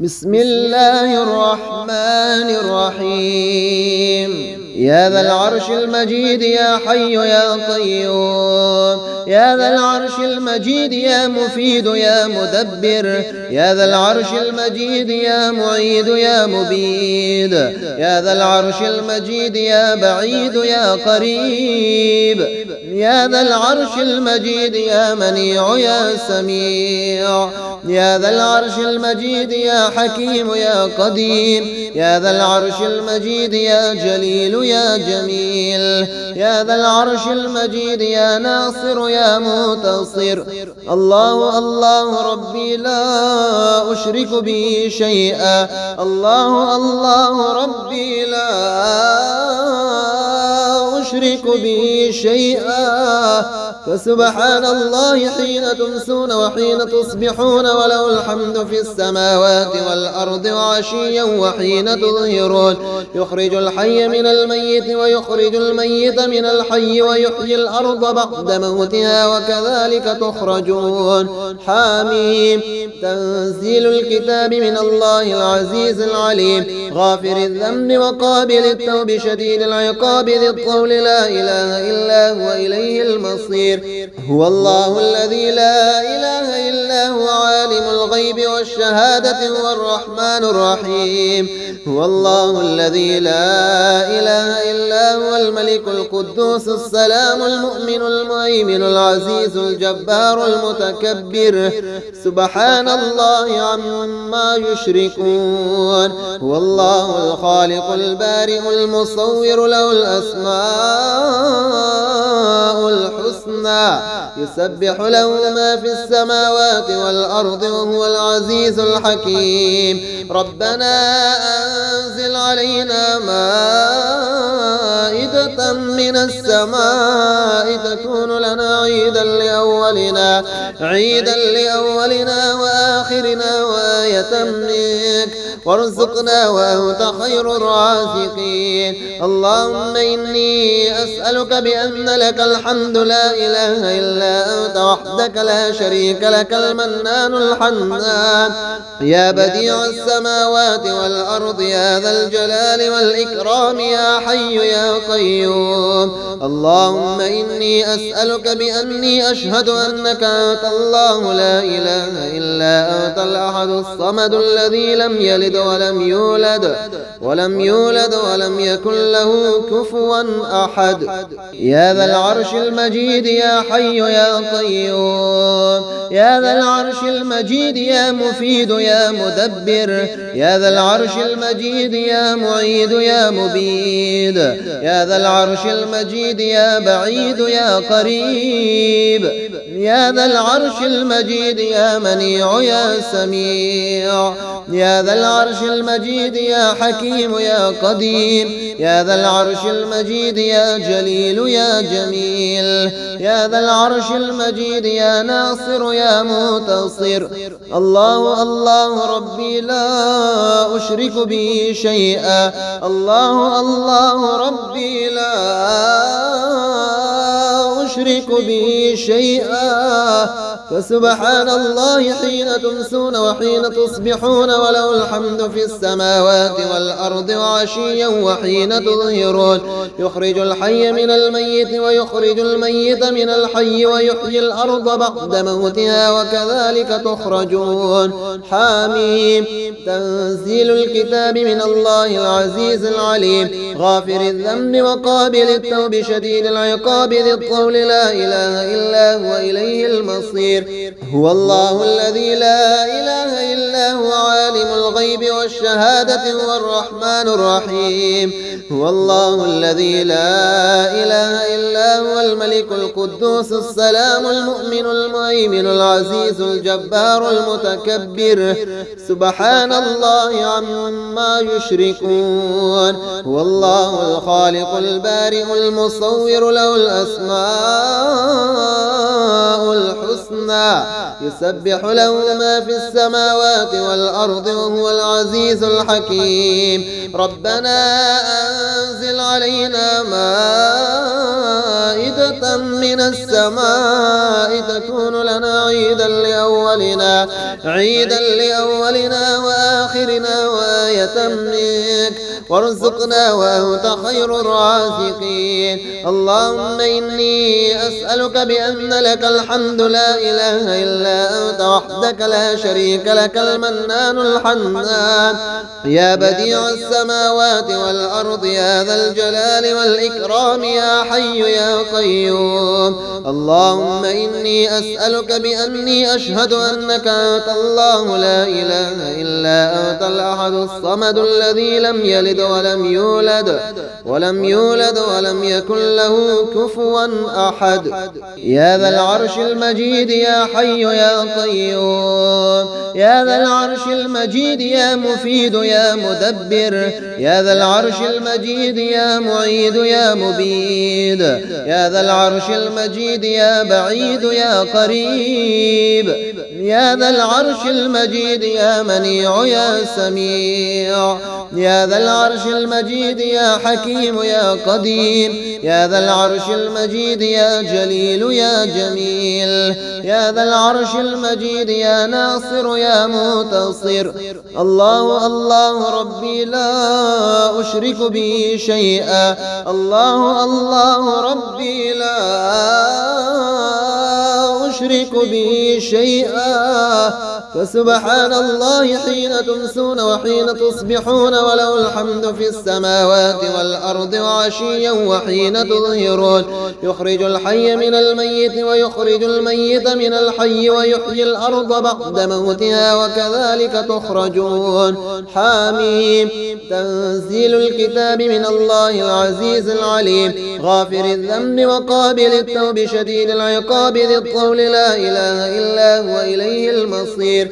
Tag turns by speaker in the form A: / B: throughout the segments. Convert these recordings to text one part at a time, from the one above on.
A: بسم الله الرحمن الرحيم. يا ذا العرش المجيد يا حي يا قيوم، يا ذا العرش المجيد يا مفيد يا مدبر، يا ذا العرش المجيد يا معيد يا مبيد، يا ذا العرش المجيد يا بعيد يا قريب، يا ذا العرش المجيد يا منيع يا سميع، يا ذا العرش المجيد يا حكيم يا قدير، يا ذا العرش المجيد يا جليل يا جميل، يا ذا العرش المجيد يا ناصر يا منتصر. الله الله ربي لا أشرك به شيئا، الله الله ربي لا أشرك به شيئا، فسبحان الله حين تمسون وحين تصبحون، وله الحمد في السماوات والأرض وعشيا وحين تظهرون. يخرج الحي من الميت ويخرج الميت من الحي ويحيي الأرض بعد موتها وكذلك تخرجون. حاميم. تنزيل الكتاب من الله العزيز العليم، غافر الذنب وقابل التوب شديد العقاب ذي الطول، لا إله إلا هو إليه المصير. هو الله الذي لا إله إلا هو عالم الغيب والشهادة هو الرحمن الرحيم. هو الله الذي لا إله إلا هو الملك القدوس السلام المؤمن المهيمن العزيز الجبار المتكبر، سبحان الله عما يشركون. هو الله الخالق البارئ المصور، له الأسماء الحسنى، يسبح له ما في السماوات والأرض وهو العزيز الحكيم. ربنا أنزل علينا مائدة من السماء تكون لنا عيدا لأولنا وآخرنا وآية منك، وارزقنا وأنت خير الرازقين. اللهم إني أسألك بأن لك الحمد لا إله إلا أنت وحدك لا شريك لك المنان الحنان، يا بديع السماوات والأرض، يا ذا الجلال والإكرام، يا حي يا قيوم. اللهم إني أسألك بأني أشهد أنك أنت الله لا إله إلا أنت الأحد الصمد الذي لم يلد ولم يولد ولم يكن له كفوا أحد. يا ذا العرش المجيد يا حي يا قيوم، يا ذا العرش المجيد يا مفيد يا مدبر، يا ذا العرش المجيد يا معيد يا مبيد، يا ذا العرش المجيد يا بعيد يا قريب، يا ذا العرش المجيد يا منيع يا سميع، يا ذا العرش المجيد يا حكيم يا قدير، يا ذا العرش المجيد يا جليل يا جميل، يا ذا العرش المجيد يا ناصر يا منتصر. الله الله ربي لا أشرك به شيئا، الله الله ربي لا أشرك به شيئا، فسبحان الله حين تمسون وحين تصبحون، وله الحمد في السماوات والأرض وعشيا وحين تظهرون. يخرج الحي من الميت ويخرج الميت من الحي ويحيي الأرض بعد موتها وكذلك تخرجون. حاميم. تنزيل الكتاب من الله العزيز العليم، غافر الذنب وقابل التوب شديد العقاب ذي الطول، لا إله إلا هو إليه المصير. هو الله الذي لا إله إلا هو عالم الغيب والشهادة هو الرحمن الرحيم. هو الله الذي لا إله إلا هو الملك القدوس السلام المؤمن المهيمن العزيز الجبار المتكبر، سبحان الله عما يشركون. هو الله الخالق البارئ المصور، له الأسماء الحسنى، يسبح له ما في السماوات والأرض وهو العزيز الحكيم. ربنا أنزل علينا مائدة مائدة من السماء تكون لنا عيدا لأولنا وآخرنا وآية منك وارزقنا وأنت خير الرازقين. اللهم إني أسألك بأن لك الحمد لا إله إلا أنت وحدك لا شريك لك المنان الحنان يا بديع السماوات والأرض يا ذا الجلال والإكرام يا حي يا قيوم. اللهم إني أسألك بأني أشهد أنك أنت الله لا إله إلا أنت الأحد الصمد الذي لم يلد ولم يولد ولم يكن له كفوا أحد. يا ذا العرش المجيد يا حي يا قيوم. يا ذا العرش المجيد يا مفيد يا مدبر. يا ذا العرش المجيد يا معيد يا مبيد. يا ذا العرش المجيد يا بعيد يا قريب. يا ذا العرش المجيد يا منيع يا سميع. يا ذا العرش المجيد يا حكيم يا قدير. يا ذا العرش المجيد يا جليل يا جميل. يا ذا العرش المجيد يا ناصر يا منتصر. الله الله ربي لا أشرك به شيئا. الله الله ربي لا أشرك به شيئا. فسبحان الله حين تمسون وحين تصبحون وله الحمد في السماوات والأرض وعشيا وحين تظهرون. يخرج الحي من الميت ويخرج الميت من الحي ويحيي الأرض بعد موتها وكذلك تخرجون. حاميم. تنزيل الكتاب من الله العزيز العليم غافر الذنب وقابل التوب شديد العقاب ذي الطول لا إله إلا هو إليه المصير.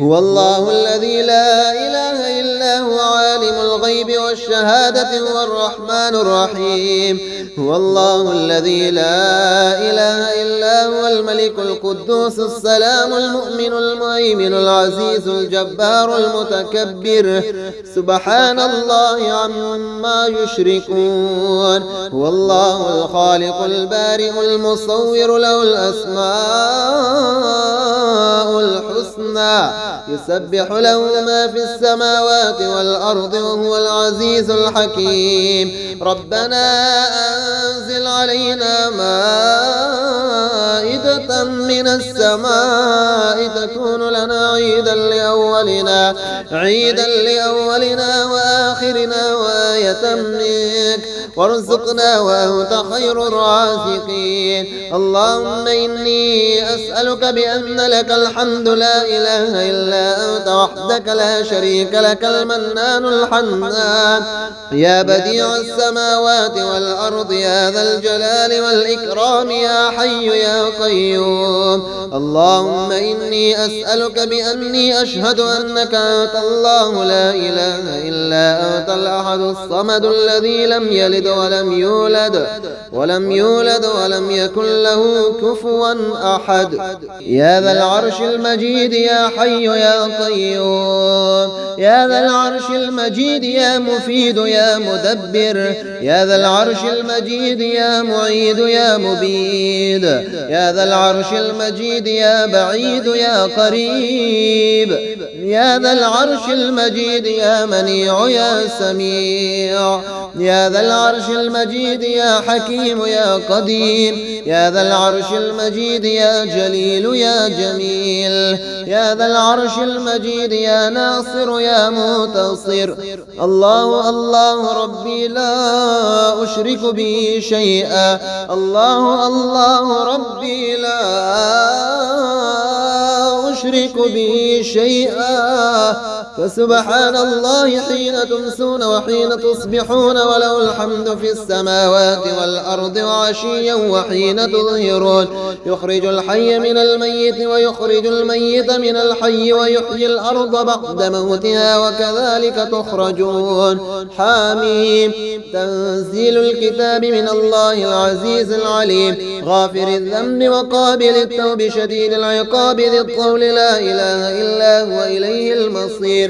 A: هو الله الذي لا إله إلا هو عالم الغيب والشهادة هو الرحمن الرحيم. هو الله الذي لا إله إلا هو الملك القدوس السلام المؤمن المهيمن العزيز الجبار المتكبر سبحان الله عما يشركون. هو الله الخالق البارئ المصور له الأسماء الحسنى يسبح له ما في السماوات والأرض وهو العزيز الحكيم. ربنا أنزل علينا مائدة من السماء تكون لنا عيدا لأولنا وآخرنا وآية منك وارزقنا وأنت خير الرازقين. اللهم إني أسألك بأن لك الحمد لا إله إلا أنت وحدك لا شريك لك المنان الحنان يا بديع السماوات والأرض يا ذا الجلال والإكرام يا حي يا قيوم. اللهم إني أسألك بأني أشهد أنك أنت الله لا إله إلا أنت الأحد الصمد الذي لم يلد ولم يولد ولم يكن له كفوا أحد. يا ذا العرش المجيد يا حي يا قيوم. يا ذا العرش المجيد يا مفيد يا مدبر. يا ذا العرش المجيد يا معيد يا مبيد. يا ذا العرش المجيد يا بعيد يا قريب. يا ذا العرش المجيد يا منيع يا سميع. يا ذا العرش المجيد يا حكيم يا قدير. يا ذا العرش المجيد يا جليل يا جميل. يا ذا العرش المجيد يا ناصر يا منتصر. الله الله ربي لا أشرك به شيئا. الله الله ربي لا أشرك به شيئا. فسبحان الله حين تمسون وحين تصبحون وله الحمد في السماوات والأرض وعشيا وحين تظهرون. يخرج الحي من الميت ويخرج الميت من الحي ويحيي الأرض بعد موتها وكذلك تخرجون. حاميم. تنزيل الكتاب من الله العزيز العليم غافر الذنب وقابل التوب شديد العقاب ذي الطول لا إله إلا هو إليه المصير.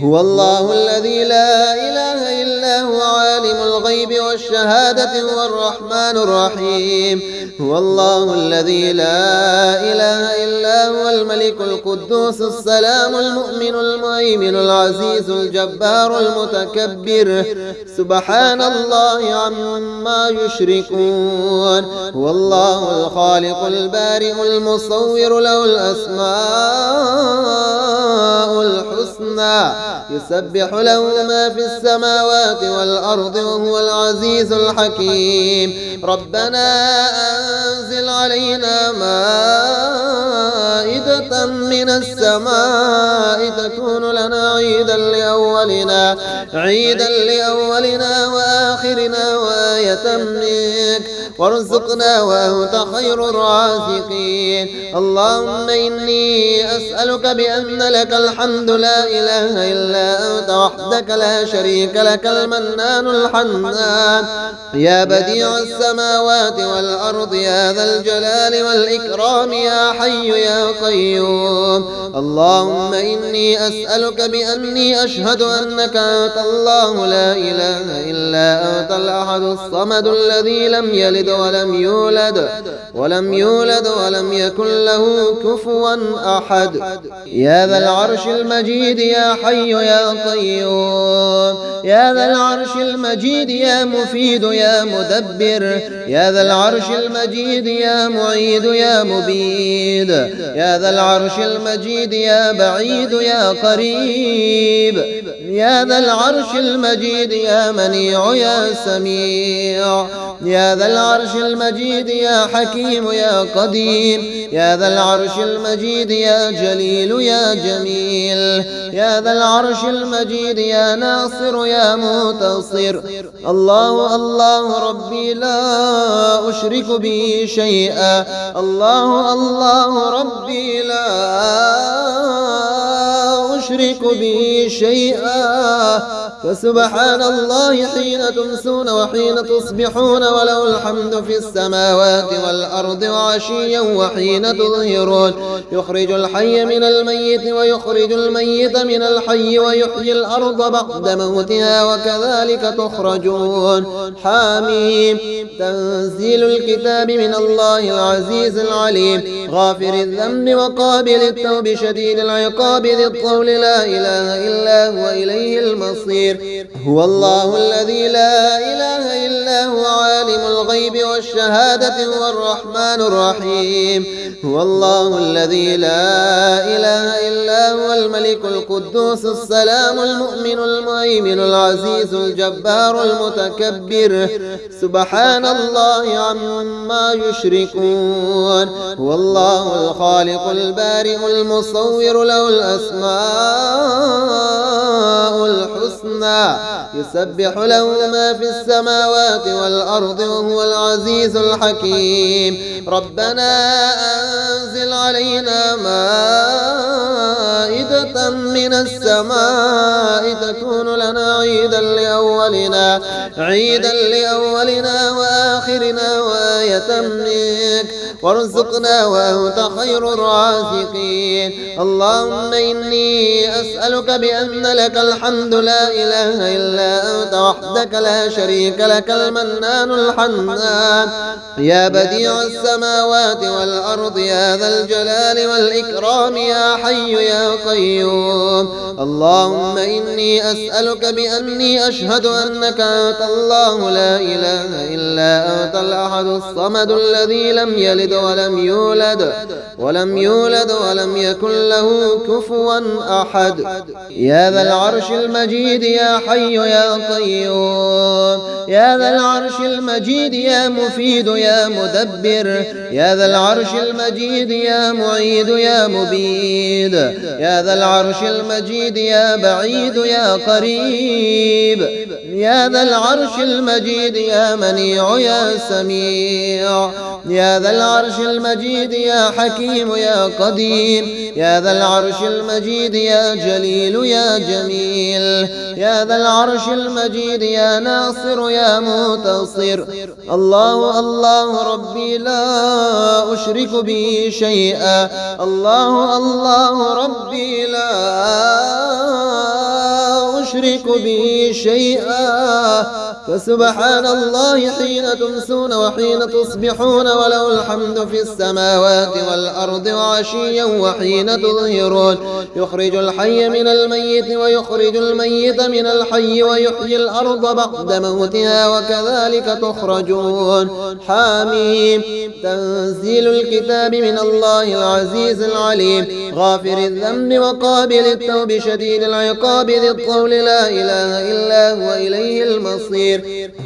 A: هو الله الذي لا إله إلا هو عالم الغيب والشهادة هو الرحمن الرحيم. هو الله الذي لا إله إلا هو الملك القدوس السلام المؤمن المهيمن العزيز الجبار المتكبر سبحان الله عما يشركون. هو الله الخالق البارئ المصور له الأسماء الحسنى يسبح له ما في السماوات والأرض وهو العزيز الحكيم. ربنا أنزل علينا مائدة من السماء تكون لنا عيدا لأولنا وآخرنا وآية منك وارزقنا وأنت خير الرازقين. اللهم إني أسألك بأن لك الحمد لا إله إلا أنت وحدك لا شريك لك المنان الحنان يا بديع السماوات والأرض يا ذا الجلال والإكرام يا حي يا قيوم. اللهم إني أسألك بأني أشهد أنك أنت الله لا إله إلا أنت الأحد الصمد الذي لم يلد ولم يولد ولم يكن له كفوا أحد. يا ذا العرش المجيد يا حي يا قيوم. يا ذا العرش المجيد يا مفيد يا مدبر. يا ذا العرش المجيد يا معيد يا مبيد. يا ذا العرش المجيد يا بعيد يا قريب. يا ذا العرش المجيد يا منيع يا سميع. يا ذا العرش المجيد يا حكيم يا قديم. يا ذا العرش المجيد يا جليل يا جميل. يا ذا العرش المجيد يا ناصر يا منتصر. الله الله ربي لا أشرك به شيئا. الله الله ربي لا أشرك به شيئا. فسبحان الله حين تمسون وحين تصبحون وله الحمد في السماوات والأرض وعشيا وحين تظهرون. يخرج الحي من الميت ويخرج الميت من الحي ويحيي الأرض بعد موتها وكذلك تخرجون. حاميم تنزيل الكتاب من الله العزيز العليم غافر الذنب وقابل التوب شديد العقاب ذي الطول لا إله إلا هو إليه المصير. هو الله الذي لا إله إلا هو عالم الغيب والشهادة هو الرحمن الرحيم. هو الله الذي لا إله إلا هو الملك القدوس السلام المؤمن المهيمن العزيز الجبار المتكبر سبحان الله عما يشركون. هو الله الخالق البارئ المصور له الأسماء الحسنى يسبح له ما في السماوات والأرض وهو العزيز الحكيم. ربنا أنزل علينا مائدة من السماء تكون لنا عيدا لأولنا وآخرنا وآية منك وارزقنا وأنت خير الرازقين. اللهم إني أسألك بأن لك الحمد لا إله إلا أنت وحدك لا شريك لك المنان الحنان يا بديع السماوات والأرض يا ذا الجلال والإكرام يا حي يا قيوم. اللهم إني أسألك بأني أشهد أنك أنت الله لا إله إلا أنت الأحد الصمد الذي لم يلد ولم يولد ولم يكن له كفوا أحد. يا ذا العرش المجيد يا حي يا قيوم. يا ذا العرش المجيد يا مفيد يا مدبر. يا ذا العرش المجيد يا معيد يا مبيد. يا ذا العرش المجيد يا بعيد يا قريب. يا ذا العرش المجيد يا منيع يا سميع. يا ذا العرش العرش المجيد يا حكيم يا قدير، يا ذا العرش المجيد يا جليل يا جميل، يا ذا العرش المجيد يا ناصر يا منتصر. الله الله ربي لا أشرك به شيئا، الله الله ربي لا أشرك به شيئا. فسبحان الله حين تمسون وحين تصبحون، وله الحمد في السماوات والأرض وعشيا وحين تظهرون. يخرج الحي من الميت ويخرج الميت من الحي ويحيي الأرض بعد موتها وكذلك تخرجون. حاميم. تنزيل الكتاب من الله العزيز العليم، غافر الذنب وقابل التوب شديد العقاب ذي الطول، لا إله إلا هو إليه المصير.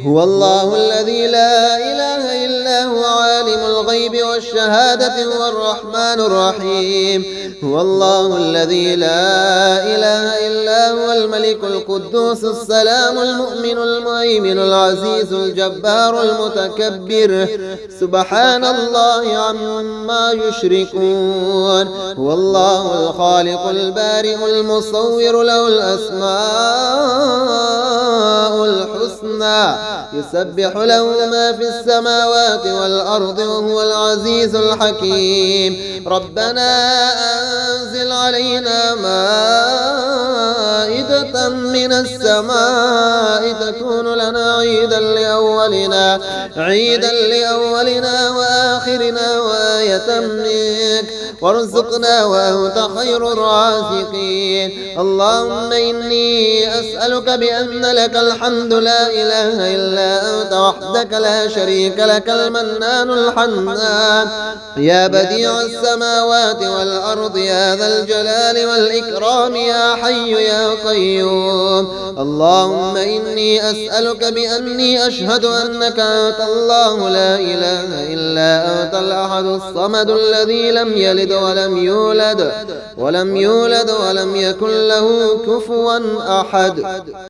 A: هو الله الذي لا إله إلا هو عالم الغيب والشهادة هو الرحمن الرحيم. هو الله الذي لا إله إلا هو الملك القدوس السلام المؤمن المهيمن العزيز الجبار المتكبر. سبحان الله عما يشركون. هو الله الخالق البارئ المصور، له الأسماء الحسنى، يسبح له ما في السماوات والأرض وهو العزيز الحكيم. ربنا أنزل علينا مائدة من السماء تكون لنا عيدا لأولنا وآخرنا وآية منك، وارزقنا وأنت خير الرازقين. اللهم إني أسألك بأن لك الحمد لا إله إلا أنت وحدك لا شريك لك المنان الحنان، يا بديع السماوات والأرض يا ذا الجلال والإكرام يا حي يا قيوم. اللهم إني أسألك بأني أشهد أنك أنت الله لا إله إلا أنت الأحد الصمد الذي لم يلد ولم يولد ولم يكن له كفوا أحد.